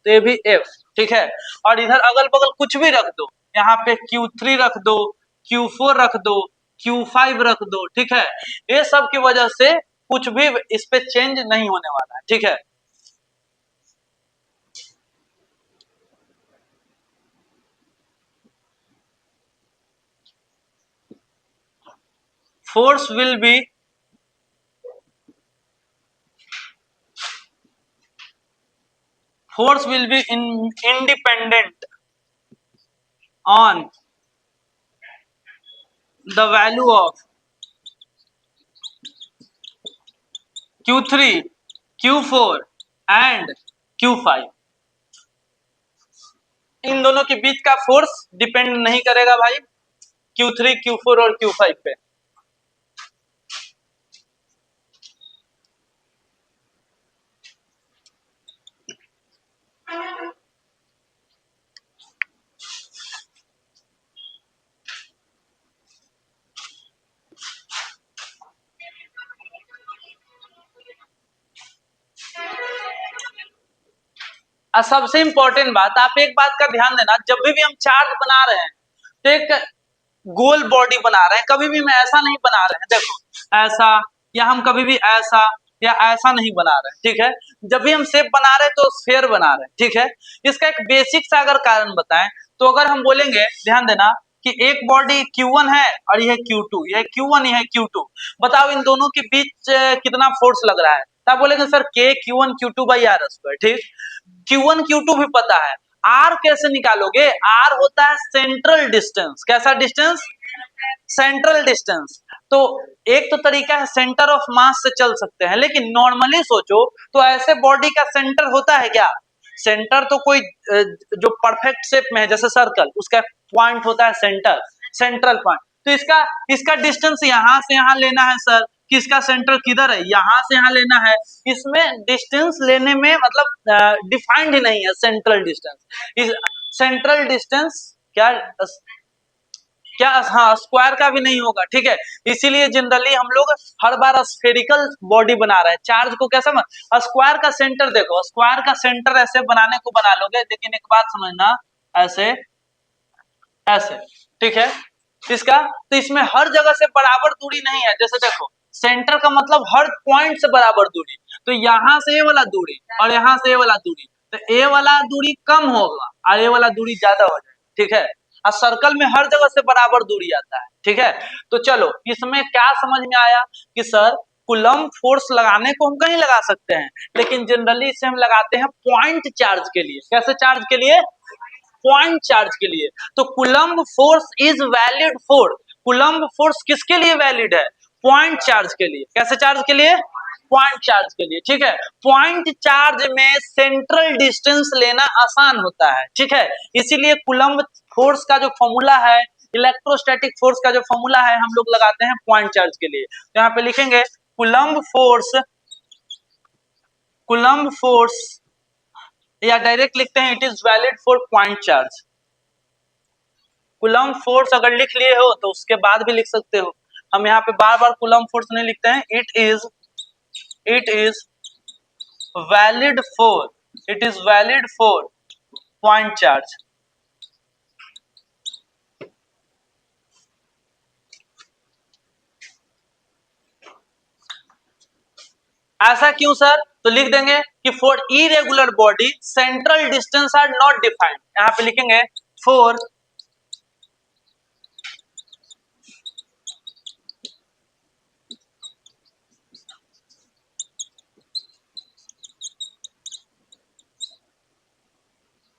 तो ये भी F। ठीक है, और इधर अगल बगल कुछ भी रख दो, यहाँ पे Q3 रख दो, Q4 रख दो, Q5 रख दो। ठीक है, ये सब की वजह से कुछ भी इस पे चेंज नहीं होने वाला है। ठीक है, force will be independent on the value of Q3, Q4 and Q5। इन दोनों के बीच का फोर्स डिपेंड नहीं करेगा भाई Q3, Q4 और Q5 पे। सबसे इंपॉर्टेंट बात, आप एक बात का ध्यान देना, जब भी हम चार्ज बना रहे हैं तो एक गोल बॉडी बना रहे हैं, कभी भी हम ऐसा नहीं बना रहे हैं, देखो ऐसा, या हम कभी भी ऐसा या ऐसा नहीं बना रहे हैं, ठीक है। जब भी हम शेप बना रहे हैं तो स्फेयर बना रहे हैं, ठीक है। इसका एक बेसिक सा अगर कारण बताएं, तो अगर हम बोलेंगे, ध्यान देना कि एक बॉडी Q1 है और यह Q2, यह Q1 यह Q2, बताओ इन दोनों के बीच कितना फोर्स लग रहा है, तो आप बोलेंगे sir K Q1 Q2 by R square, ठीक। Q1 Q2 भी पता है, R कैसे निकालोगे, R होता है सेंट्रल डिस्टेंस, कैसा डिस्टेंस, सेंट्रल डिस्टेंस। तो एक तो तरीका है सेंटर ऑफ मास से चल सकते हैं, लेकिन नॉर्मली सोचो तो ऐसे बॉडी का सेंटर होता है क्या, सेंटर तो कोई जो परफेक्ट शेप में है जैसे सर्कल, उसका पॉइंट होता है सेंटर, सेंट्रल पॉइंट। तो इसका इसका डिस्टेंस यहां से यहां लेना है सर, कि इसका सेंटर किधर है, यहां से यहां लेना है। इसमें डिस्टेंस लेने में मतलब डिफाइंड ही नहीं है सेंट्रल डिस्टेंस। इस सेंट्रल डिस्टेंस क्या क्या, हाँ स्क्वायर का भी नहीं होगा, ठीक है। इसीलिए जनरली हम लोग हर बार स्फेरिकल बॉडी बना रहे हैं। चार्ज को कैसा, स्क्वायर का सेंटर देखो, स्क्वायर का सेंटर ऐसे बनाने को बना लोगे, लेकिन एक बात समझना, ऐसे ऐसे, ठीक है। इसका तो इसमें हर जगह से बराबर दूरी नहीं है, जैसे देखो सेंटर का मतलब हर पॉइंट से बराबर दूरी, तो यहां से ये वाला दूरी और यहां से ये वाला दूरी, तो ये वाला दूरी कम होगा और ये वाला दूरी ज्यादा हो जाएगा, ठीक है। और सर्कल में हर जगह से बराबर दूरी आता है, ठीक है। तो चलो इसमें क्या समझ में आया कि सर कूलम्ब फोर्स लगाने को हम कहीं लगा सकते हैं, लेकिन जनरली इसे हम लगाते हैं पॉइंट चार्ज के लिए। कैसे चार्ज के लिए, पॉइंट चार्ज के लिए। तो coulomb force is valid for, coulomb force किसके लिए वैलिड है, पॉइंट चार्ज के लिए। कैसे चार्ज के लिए, पॉइंट चार्ज के लिए, ठीक है। पॉइंट चार्ज में सेंट्रल डिस्टेंस लेना आसान होता है, ठीक है। इसीलिए कूलम्ब फोर्स का जो फॉर्मूला है, इलेक्ट्रोस्टैटिक फोर्स का जो फॉर्मूला है, हम लोग लगाते हैं पॉइंट चार्ज के लिए। तो यहाँ पे लिखेंगे कूलम्ब फोर्स, कूलम्ब फोर्स, या डायरेक्ट लिखते हैं it is valid for point charge. Coulomb force अगर लिख लिए हो तो उसके बाद भी लिख सकते हो, हम यहाँ पे बार बार कूलम्ब फोर्स नहीं लिखते हैं। It is valid for, it is valid for point charge. ऐसा क्यों सर, तो लिख देंगे कि for irregular body central distance are not defined, यहाँ पे लिखेंगे for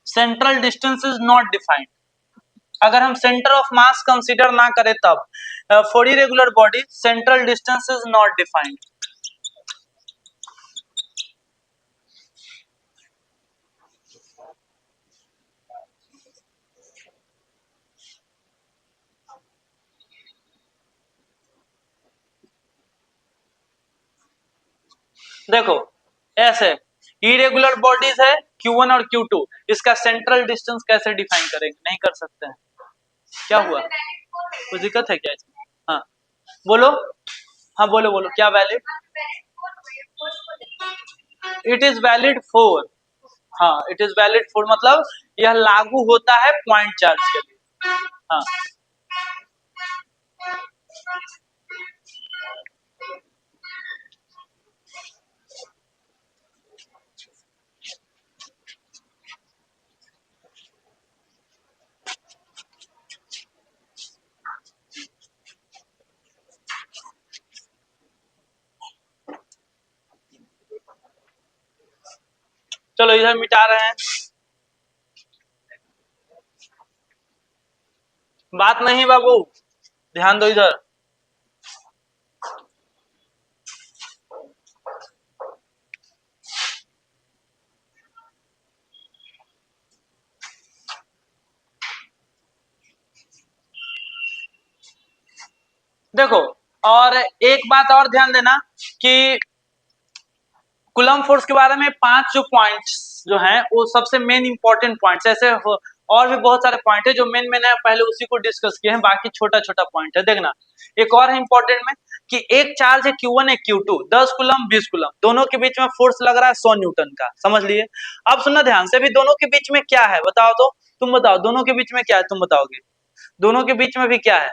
central distance is not defined. अगर हम सेंटर ऑफ मास कंसीडर ना करें तब, for irregular body central distance is not defined. देखो ऐसे इरेगुलर बॉडीज है Q1 और Q2, इसका सेंट्रल डिस्टेंस कैसे डिफाइन करेंगे, नहीं कर सकते हैं। क्या हुआ, कुछ दिक्कत है क्या इसमें, हाँ बोलो, हाँ बोलो बोलो, क्या valid, it is valid four, हाँ इट इज वैलिड फोर मतलब यह लागू होता है पॉइंट चार्ज के लिए, हाँ। चलो इधर मिटा रहे हैं, बात नहीं बाबू, ध्यान दो इधर। देखो और एक बात और ध्यान देना कि कूलम्ब फोर्स के बारे में 5 जो पॉइंट्स पॉइंट्स जो हैं वो सबसे मेन इंपॉर्टेंट पॉइंट्स, ऐसे और भी बहुत सारे पॉइंट है जो मेन मेन है, पहले उसी को डिस्कस किए हैं, बाकी छोटा छोटा पॉइंट है। देखना एक और है इंपॉर्टेंट में कि एक चार्ज है Q1 एक Q2, 10 कूलम 20 कूलम, दोनों के बीच में फोर्स लग रहा है 100 न्यूटन का, समझ लिए। अब सुनना ध्यान से, भी दोनों के बीच में क्या है बताओ, तो तुम बताओ दोनों के बीच में क्या है, तुम बताओगे दोनों के बीच में भी क्या है?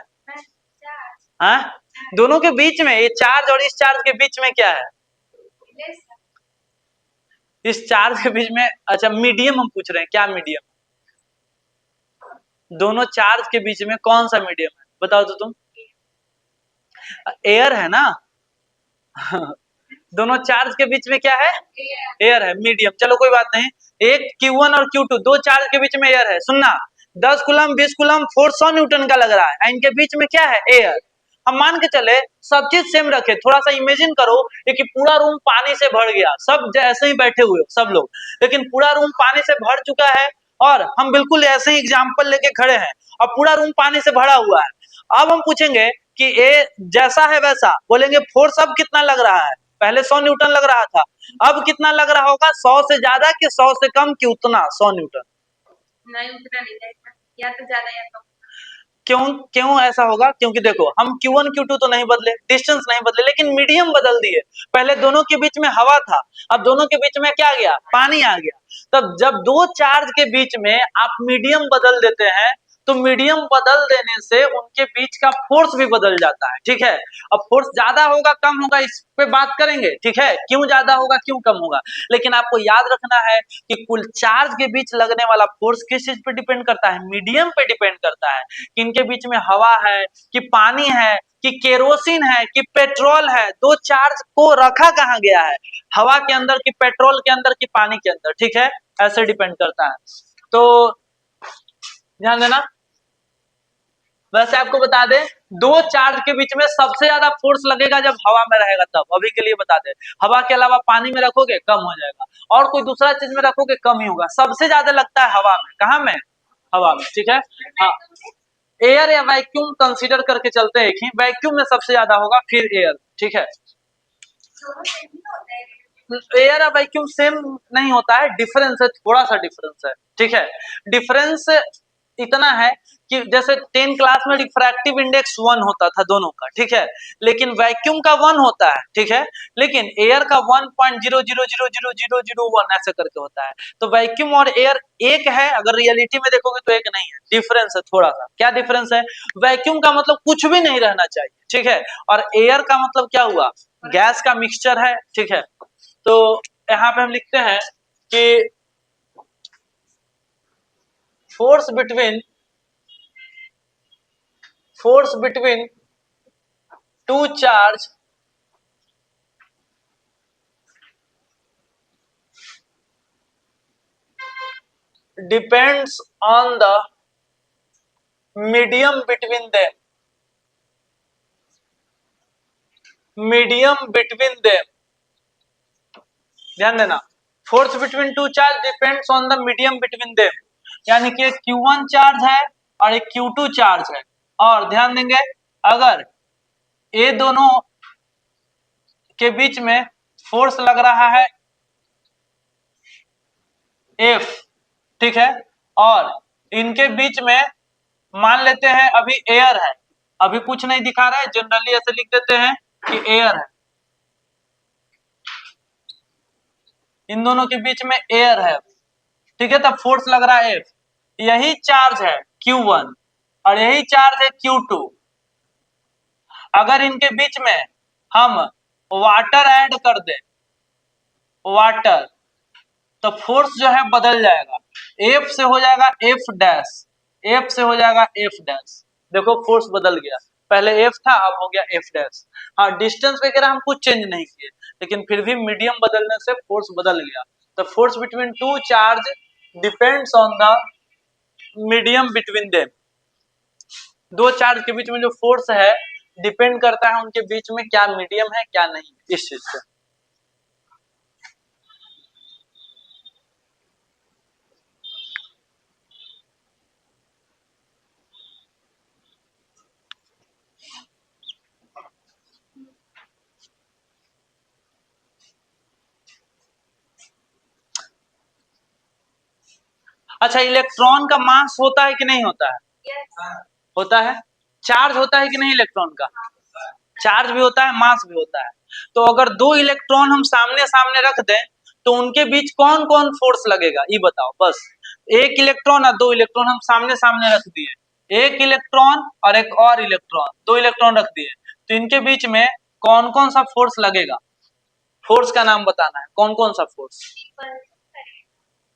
हाँ, दोनों के बीच में ये चार्ज और इस चार्ज के बीच में क्या है? इस चार्ज के बीच में, अच्छा मीडियम हम पूछ रहे हैं, क्या मीडियम? दोनों चार्ज के बीच में कौन सा मीडियम है बताओ तो तुम? एयर है ना। दोनों चार्ज के बीच में क्या है? एयर है, मीडियम। चलो कोई बात नहीं, एक Q1 और Q2 दो चार्ज के बीच में एयर है। सुनना, 10 कूलम 20 कूलम फोर्स 100 न्यूटन का लग रहा है, इनके बीच में क्या है? एयर। हम मान के चले सब चीज सेम रखे, थोड़ा सा इमेजिन करो कि पूरा रूम पानी से भर गया, सब ऐसे ही बैठे हुए सब लोग, लेकिन पूरा रूम पानी से भर चुका है और हम बिल्कुल ऐसे ही एग्जाम्पल लेके खड़े हैं और पूरा रूम पानी से भरा हुआ है। अब हम पूछेंगे कि ए जैसा है वैसा, बोलेंगे फोर्स अब कितना लग रहा है? पहले 100 न्यूटन लग रहा था, अब कितना लग रहा होगा? 100 से ज्यादा कि 100 से कम कि उतना 100 न्यूटन? नहीं, उतना नहीं जाएगा, या तो ज्यादा या कम। क्यों क्यों ऐसा होगा? क्योंकि देखो हम Q1 Q2 तो नहीं बदले, डिस्टेंस नहीं बदले, लेकिन मीडियम बदल दिए। पहले दोनों के बीच में हवा था, अब दोनों के बीच में क्या आ गया? पानी आ गया। तब जब दो चार्ज के बीच में आप मीडियम बदल देते हैं तो मीडियम बदल देने से उनके बीच का फोर्स भी बदल जाता है, ठीक है। अब फोर्स ज्यादा होगा कम होगा इस पे बात करेंगे, ठीक है, क्यों ज्यादा होगा क्यों कम होगा, लेकिन आपको याद रखना है कि कुल चार्ज के बीच लगने वाला फोर्स किस चीज पे डिपेंड करता है? मीडियम पे डिपेंड करता है कि इनके बीच में हवा है कि पानी है कि केरोसिन है कि पेट्रोल है, दो चार्ज को रखा कहाँ गया है? हवा के अंदर कि पेट्रोल के अंदर कि पानी के अंदर, ठीक है, ऐसे डिपेंड करता है। तो ध्यान देना। वैसे आपको बता दें, दो चार्ज के बीच में सबसे ज्यादा फोर्स लगेगा जब हवा में रहेगा तब, अभी के लिए बता दें। हवा के अलावा पानी में रखोगे कम हो जाएगा, और कोई दूसरा चीज में रखोगे कम ही होगा। सबसे ज्यादा लगता है हवा में। कहाँ में? हवा में, ठीक है। हाँ, एयर या वैक्यूम कंसीडर करके चलते हैं, ही वैक्यूम में सबसे ज्यादा होगा फिर एयर, ठीक है। एयर और वैक्यूम सेम नहीं होता है, डिफरेंस है, थोड़ा सा डिफरेंस है, ठीक है। डिफरेंस इतना है कि जैसे 10 क्लास में रिफ्रैक्टिव इंडेक्स 1 होता था दोनों का, ठीक है, लेकिन वैक्यूम का 1 होता है, ठीक है, लेकिन एयर का 1.00000001 ऐसे करके होता है। तो वैक्यूम और एयर एक है, अगर रियलिटी में देखोगे तो एक नहीं है, डिफरेंस है थोड़ा सा। क्या डिफरेंस है? वैक्यूम का मतलब कुछ भी नहीं रहना चाहिए, ठीक है, और एयर का मतलब क्या हुआ? गैस का मिक्सचर है, ठीक है। तो यहाँ पे हम लिखते हैं कि force between two charge depends on the medium between them, medium between them. ध्यान देना, force between two charge depends on the medium between them, यानी कि एक Q1 चार्ज है और एक Q2 चार्ज है, और ध्यान देंगे अगर ये दोनों के बीच में फोर्स लग रहा है F, ठीक है, और इनके बीच में मान लेते हैं अभी एयर है, अभी कुछ नहीं दिखा रहा है, जनरली ऐसे लिख देते हैं कि एयर है, इन दोनों के बीच में एयर है, ठीक है, तब फोर्स लग रहा है F। यही चार्ज है Q1 और यही चार्ज है Q2, अगर इनके बीच में हम वाटर ऐड कर दें, वाटर, तो फोर्स जो है बदल जाएगा, F से हो जाएगा F डैश, F से हो जाएगा F डैश। देखो फोर्स बदल गया, पहले F था अब हो गया F डैश। हाँ, डिस्टेंस वगैरह हम कुछ चेंज नहीं किए, लेकिन फिर भी मीडियम बदलने से फोर्स बदल गया। तो force between two charge depends on the medium between them, दो चार्ज के बीच में जो फोर्स है डिपेंड करता है उनके बीच में क्या मीडियम है क्या नहीं, इस चीज से। अच्छा, इलेक्ट्रॉन का मास होता है कि नहीं होता है? होता है। चार्ज होता है कि नहीं इलेक्ट्रॉन का? चार्ज भी होता है, मास भी होता है। तो अगर दो इलेक्ट्रॉन हम सामने सामने रख दें तो उनके बीच कौन कौन फोर्स लगेगा ये बताओ बस। एक इलेक्ट्रॉन और दो इलेक्ट्रॉन हम सामने सामने रख दिए, एक इलेक्ट्रॉन और एक और इलेक्ट्रॉन, दो इलेक्ट्रॉन रख दिए, तो इनके बीच में कौन कौन सा फोर्स लगेगा? फोर्स का नाम बताना है, कौन कौन सा फोर्स?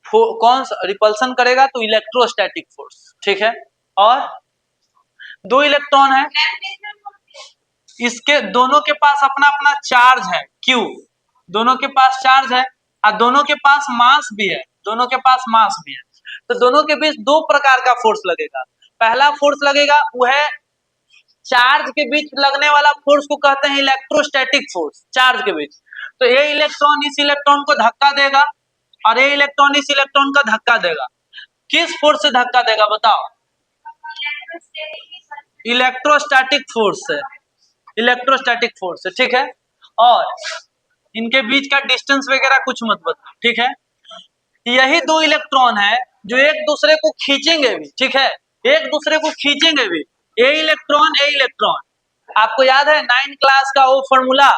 कौन सा रिपल्सन करेगा? तो इलेक्ट्रोस्टैटिक फोर्स, ठीक है। और दो इलेक्ट्रॉन है, इसके दोनों के पास अपना अपना चार्ज है Q, दोनों के पास चार्ज है और दोनों के पास मास भी है, दोनों के पास मास भी है। तो दोनों के बीच दो प्रकार का फोर्स लगेगा। पहला फोर्स लगेगा वो है चार्ज के बीच लगने वाला फोर्स को कहते हैं इलेक्ट्रोस्टैटिक फोर्स, चार्ज के बीच। तो ये इलेक्ट्रॉन इस इलेक्ट्रॉन को धक्का देगा और ये इलेक्ट्रॉन इस इलेक्ट्रॉन का धक्का देगा। किस फोर्स से धक्का देगा बताओ? इलेक्ट्रोस्टैटिक फोर्स से, इलेक्ट्रोस्टैटिक फोर्स से, ठीक है। और इनके बीच का डिस्टेंस वगैरह कुछ मत बताओ, ठीक है। यही दो इलेक्ट्रॉन है जो एक दूसरे को खींचेंगे भी, ठीक है, एक दूसरे को खींचेंगे भी। ए इलेक्ट्रॉन आपको याद है 9 क्लास का वो फॉर्मूला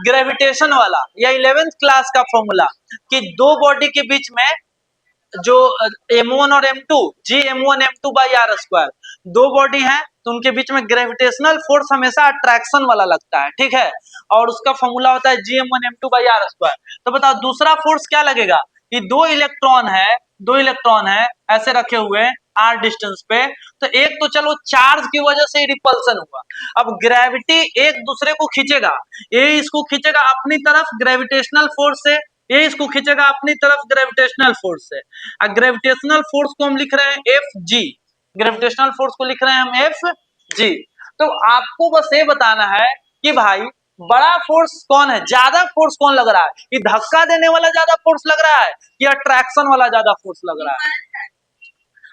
ग्रेविटेशन वाला, या 11th क्लास का फॉर्मूला कि दो बॉडी के बीच में जो M1 और M2 G M1 M2 by R square, दो बॉडी है तो उनके बीच में ग्रेविटेशनल फोर्स हमेशा अट्रैक्शन वाला लगता है, ठीक है। और उसका फॉर्मूला होता है G M1 M2 by R square. तो बताओ दूसरा फोर्स क्या लगेगा? कि दो इलेक्ट्रॉन है ऐसे रखे हुए आर डिस्टेंस पे, तो एक तो चलो चार्ज की वजह से रिपल्सन हुआ, अब ग्रेविटी एक दूसरे को खींचेगा, ये इसको खींचेगा अपनी तरफ ग्रेविटेशनल फोर्स से, ये इसको खींचेगा अपनी तरफ ग्रेविटेशनल फोर्स से। ग्रेविटेशनल फोर्स को हम लिख रहे हैं एफ जी, ग्रेविटेशनल फोर्स को लिख रहे हैं हम एफ जी। तो आपको बस ये बताना है कि भाई बड़ा फोर्स कौन है, ज्यादा फोर्स कौन लग रहा है, कि धक्का देने वाला ज्यादा फोर्स लग रहा है कि अट्रैक्शन वाला ज्यादा फोर्स लग रहा है?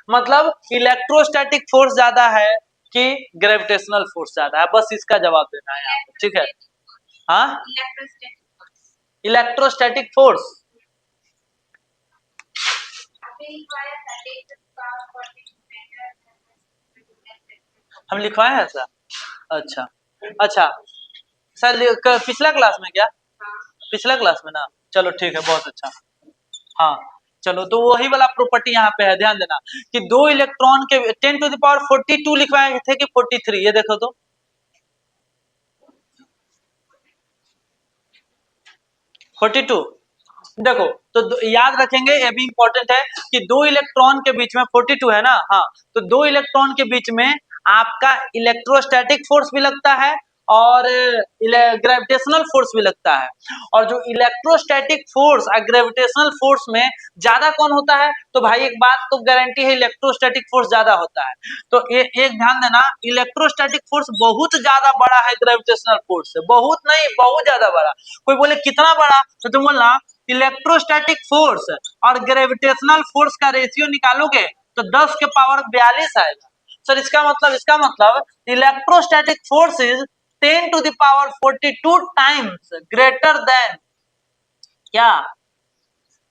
मतलब इलेक्ट्रोस्टैटिक फोर्स ज्यादा है कि ग्रेविटेशनल फोर्स ज्यादा है, बस इसका जवाब देना है आपको, ठीक है। हाँ, इलेक्ट्रोस्टैटिक फोर्स हम लिखवाए हैं ऐसा? अच्छा अच्छा, सर पिछला क्लास में क्या? पिछला क्लास में ना, चलो ठीक है, बहुत अच्छा। हाँ चलो, तो वही वाला प्रॉपर्टी यहाँ पे है, ध्यान देना कि दो इलेक्ट्रॉन के 10⁻42 लिखवाए थे कि 43, ये देखो तो 42। देखो तो याद रखेंगे, ये भी इंपॉर्टेंट है कि दो इलेक्ट्रॉन के बीच में 42 है ना, हाँ, तो दो इलेक्ट्रॉन के बीच में आपका इलेक्ट्रोस्टैटिक फोर्स भी लगता है और ग्रेविटेशनल फोर्स भी लगता है। और जो इलेक्ट्रोस्टैटिक फोर्स और ग्रेविटेशनल फोर्स में ज्यादा कौन होता है, तो भाई एक बात तो गारंटी है, इलेक्ट्रोस्टैटिक फोर्स ज्यादा होता है। तो एक ध्यान देना, इलेक्ट्रोस्टैटिक फोर्स बहुत ज्यादा बड़ा है ग्रेविटेशनल फोर्स से, बहुत नहीं बहुत ज्यादा बड़ा। कोई बोले कितना बड़ा, तो तुम बोलना इलेक्ट्रोस्टैटिक फोर्स और ग्रेविटेशनल फोर्स का रेशियो निकालोगे तो 10 के पावर 42 आएगा। सर इसका मतलब electrostatic force is 10 to the power 42 times greater than क्या?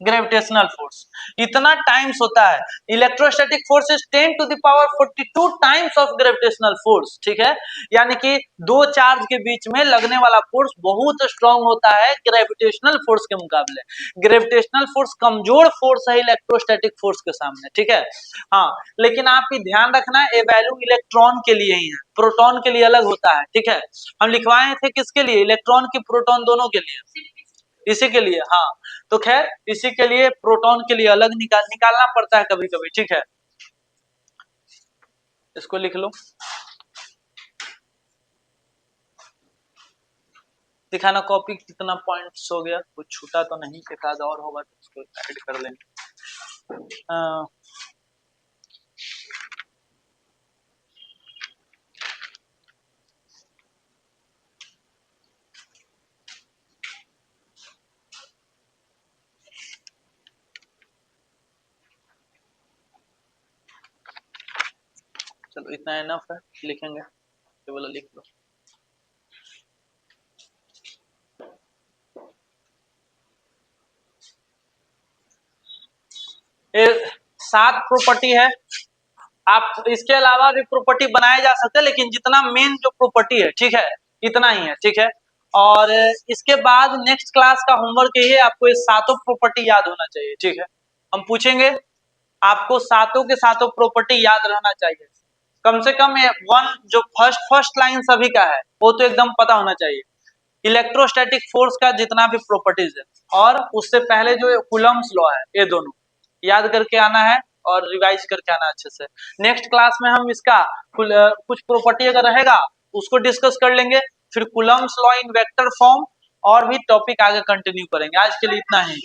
Gravitational force. इतना टाइम्स होता है, electrostatic force is 10 to the power 42 times of gravitational force, ठीक है। यानी कि दो चार्ज के बीच में लगने वाला फोर्स बहुत स्ट्रांग होता है ग्रेविटेशनल फोर्स के मुकाबले। ग्रेविटेशनल फोर्स कमजोर फोर्स है इलेक्ट्रोस्टैटिक फोर्स के सामने, ठीक है। हाँ, लेकिन आप भी ध्यान रखना ये वैल्यू इलेक्ट्रॉन के लिए ही है, प्रोटॉन के लिए अलग होता है, ठीक है। हम लिखवाए थे किसके लिए? इलेक्ट्रॉन की प्रोटॉन दोनों के लिए, इसी के लिए। हाँ, तो खैर इसी के लिए प्रोटॉन के लिए अलग निकालना पड़ता है कभी कभी, ठीक है। इसको लिख लो, दिखाना कॉपी कितना पॉइंट्स हो गया, कुछ छूटा तो नहीं, एक आध और होगा तो उसको ऐड कर लेंगे। चलो इतना इनफ है, लिखेंगे ये वाला लिख लो। 7 प्रॉपर्टी है। आप इसके अलावा भी प्रॉपर्टी बनाए जा सकते हैं, लेकिन जितना मेन जो प्रॉपर्टी है, ठीक है, इतना ही है, ठीक है। और इसके बाद नेक्स्ट क्लास का होमवर्क यही है, आपको ये सातों प्रॉपर्टी याद होना चाहिए, ठीक है। हम पूछेंगे, आपको सातों के सातों प्रॉपर्टी याद रहना चाहिए। कम से कम ये जो फर्स्ट लाइन सभी का है वो तो एकदम पता होना चाहिए। इलेक्ट्रोस्टैटिक फोर्स का जितना भी प्रॉपर्टीज है, और उससे पहले जो कूलम्ब्स लॉ है, ये दोनों याद करके आना है और रिवाइज करके आना अच्छे से। नेक्स्ट क्लास में हम इसका कुछ प्रॉपर्टी अगर रहेगा उसको डिस्कस कर लेंगे, फिर Coulomb's law in vector form और भी टॉपिक आगे कंटिन्यू करेंगे। आज के लिए इतना ही।